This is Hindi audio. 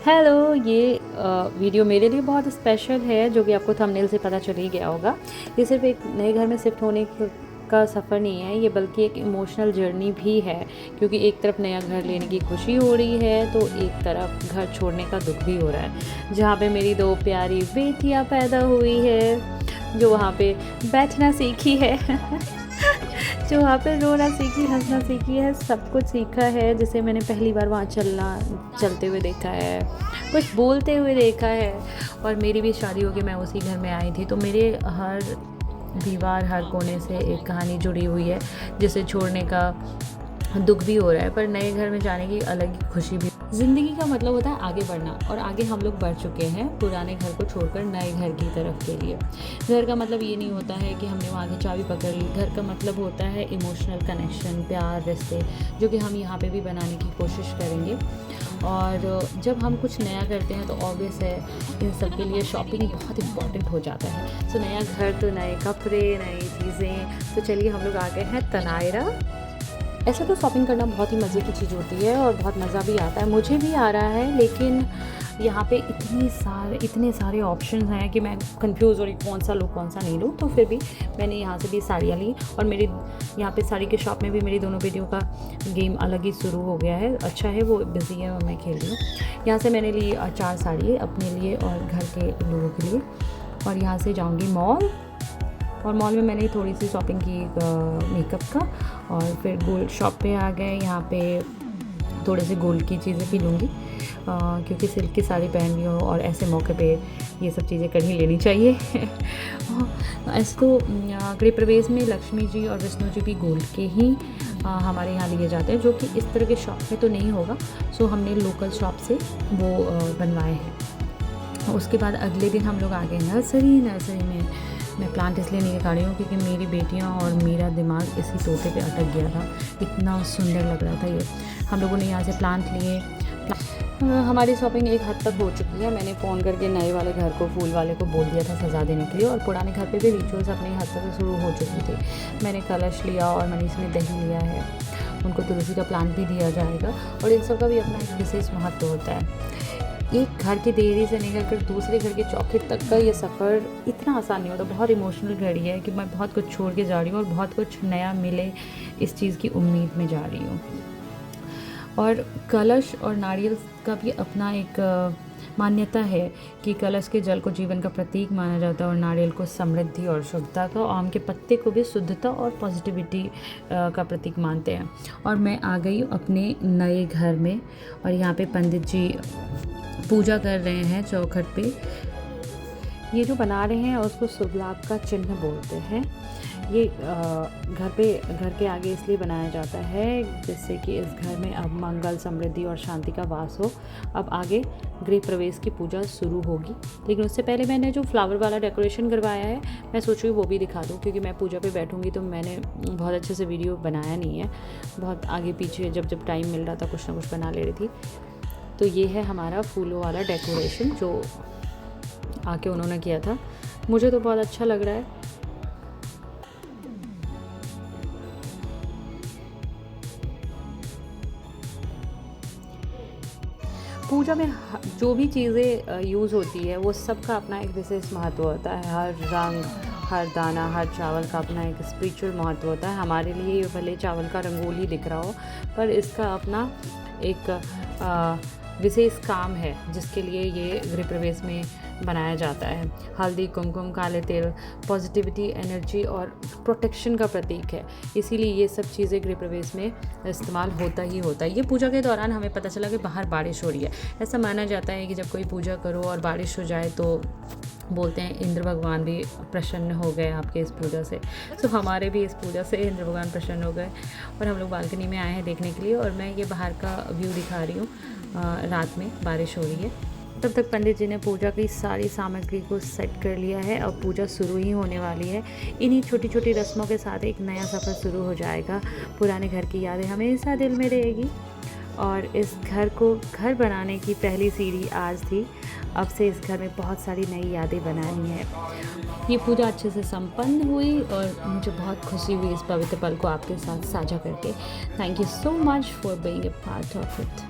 हेलो, ये वीडियो मेरे लिए बहुत स्पेशल है, जो कि आपको थंबनेल से पता चल ही गया होगा। ये सिर्फ़ एक नए घर में शिफ्ट होने का सफ़र नहीं है, ये बल्कि एक इमोशनल जर्नी भी है। क्योंकि एक तरफ नया घर लेने की खुशी हो रही है, तो एक तरफ घर छोड़ने का दुःख भी हो रहा है। जहाँ पे मेरी 2 प्यारी बेटियाँ पैदा हुई है, जो वहाँ पे बैठना सीखी है जो वहाँ पे रोना सीखी, हँसना सीखी है, सब कुछ सीखा है, जिसे मैंने पहली बार वहाँ चलते हुए देखा है, कुछ बोलते हुए देखा है। और मेरी भी शादी हो के मैं उसी घर में आई थी, तो मेरे हर दीवार, हर कोने से एक कहानी जुड़ी हुई है, जिसे छोड़ने का दुःख भी हो रहा है, पर नए घर में जाने की अलग ही खुशी भी। ज़िंदगी का मतलब होता है आगे बढ़ना, और आगे हम लोग बढ़ चुके हैं पुराने घर को छोड़कर नए घर की तरफ के लिए। घर का मतलब ये नहीं होता है कि हमने वहाँ की चाबी पकड़ ली। घर का मतलब होता है इमोशनल कनेक्शन, प्यार, रिश्ते, जो कि हम यहाँ पे भी बनाने की कोशिश करेंगे। और जब हम कुछ नया करते हैं तो ऑब्वियस है इन सब के लिए शॉपिंग बहुत इम्पॉर्टेंट हो जाता है। सो नया घर तो नए कपड़े, नई चीज़ें। तो चलिए हम लोग आ गए हैं तनायरा। ऐसे तो शॉपिंग करना बहुत ही मज़े की चीज़ होती है और बहुत मज़ा भी आता है, मुझे भी आ रहा है, लेकिन यहाँ पे इतने सारे ऑप्शंस हैं कि मैं कंफ्यूज हो रही कौन सा लूँ कौन सा नहीं लूँ। तो फिर भी मैंने यहाँ से भी साड़ियाँ ली, और मेरी यहाँ पे साड़ी के शॉप में भी मेरी दोनों बेटियों का गेम अलग ही शुरू हो गया है। अच्छा है, वो बिज़ी है और मैं खेल रही हूँ। यहाँ से मैंने ली 4 साड़ी अपने लिए और घर के लोगों के लिए, और यहाँ से जाऊँगी मॉल। और मॉल में मैंने थोड़ी सी शॉपिंग की मेकअप का, और फिर गोल्ड शॉप पे आ गए। यहाँ पे थोड़े से गोल्ड की चीज़ें भी लूँगी, क्योंकि सिल्क की साड़ी पहन रही हूँ और ऐसे मौके पे ये सब चीज़ें कर ही लेनी चाहिए ऐसे तो गृह प्रवेश में लक्ष्मी जी और विष्णु जी भी गोल्ड के ही हमारे यहाँ लिए जाते हैं, जो कि इस तरह के शॉप में तो नहीं होगा। सो हमने लोकल शॉप से वो बनवाए हैं। उसके बाद अगले दिन हम लोग आ गए नर्सरी में। मैं प्लांट इसलिए नहीं दिखा रही हूँ क्योंकि मेरी बेटियाँ और मेरा दिमाग इसी तोते पे अटक गया था, इतना सुंदर लग रहा था ये। हम लोगों ने यहाँ से प्लांट लिए। हमारी शॉपिंग एक हद तक हो चुकी है। मैंने फ़ोन करके नए वाले घर को, फूल वाले को बोल दिया था सजा देने के लिए, और पुराने घर पे भी रिचुअल्स अपनी हद तक शुरू हो चुकी थी। मैंने कलश लिया और मनीष ने दही लिया है। उनको तुलसी का प्लांट भी दिया जाएगा, और इन सब का भी अपना एक विशेष महत्व होता है। एक घर की देहरी से निकल कर दूसरे घर के चौखट तक का ये सफ़र इतना आसान नहीं होता। बहुत इमोशनल घड़ी है कि मैं बहुत कुछ छोड़ के जा रही हूँ, और बहुत कुछ नया मिले इस चीज़ की उम्मीद में जा रही हूँ। और कलश और नारियल का भी अपना एक मान्यता है कि कलश के जल को जीवन का प्रतीक माना जाता है, और नारियल को समृद्धि और शुद्धता का, और आम के पत्ते को भी शुद्धता और पॉजिटिविटी का प्रतीक मानते हैं। और मैं आ गई हूँ अपने नए घर में, और यहाँ पे पंडित जी पूजा कर रहे हैं चौखट पे। ये जो बना रहे हैं उसको शुभ लाभ का चिन्ह बोलते हैं। ये घर के आगे इसलिए बनाया जाता है जिससे कि इस घर में अब मंगल, समृद्धि और शांति का वास हो। अब आगे गृह प्रवेश की पूजा शुरू होगी, लेकिन उससे पहले मैंने जो फ्लावर वाला डेकोरेशन करवाया है, मैं सोच रही हूँ वो भी दिखा दूँ, क्योंकि मैं पूजा पे बैठूँगी तो मैंने बहुत अच्छे से वीडियो बनाया नहीं है। बहुत आगे पीछे जब टाइम मिल रहा था कुछ ना कुछ बना ले रही थी। तो ये है हमारा फूलों वाला डेकोरेशन जो आके उन्होंने किया था। मुझे तो बहुत अच्छा लग रहा है। पूजा में जो भी चीज़ें यूज़ होती है वो सब का अपना एक विशेष महत्व होता है। हर रंग, हर दाना, हर चावल का अपना एक स्पिरिचुअल महत्व होता है। हमारे लिए ये भले चावल का रंगोली दिख रहा हो, पर इसका अपना एक विशेष काम है जिसके लिए ये गृह प्रवेश में बनाया जाता है। हल्दी, कुमकुम, काले तिल पॉजिटिविटी, एनर्जी और प्रोटेक्शन का प्रतीक है। इसीलिए ये सब चीज़ें गृह प्रवेश में इस्तेमाल होता ही होता है। ये पूजा के दौरान हमें पता चला कि बाहर बारिश हो रही है। ऐसा माना जाता है कि जब कोई पूजा करो और बारिश हो जाए तो बोलते हैं इंद्र भगवान भी प्रसन्न हो गए आपके इस पूजा से। तो हमारे भी इस पूजा से इंद्र भगवान प्रसन्न हो गए, और हम लोग बालकनी में आए हैं देखने के लिए। और मैं ये बाहर का व्यू दिखा रही हूँ। रात में बारिश हो रही है। तब तक पंडित जी ने पूजा की सारी सामग्री को सेट कर लिया है। अब पूजा शुरू ही होने वाली है। इन्हीं छोटी छोटी रस्मों के साथ एक नया सफ़र शुरू हो जाएगा। पुराने घर की यादें हमेशा दिल में रहेगी, और इस घर को घर बनाने की पहली सीढ़ी आज थी। अब से इस घर में बहुत सारी नई यादें बनानी है। ये पूजा अच्छे से संपन्न हुई, और मुझे बहुत खुशी हुई इस पवित्र पल को आपके साथ साझा करके। Thank you so much for being a part of it.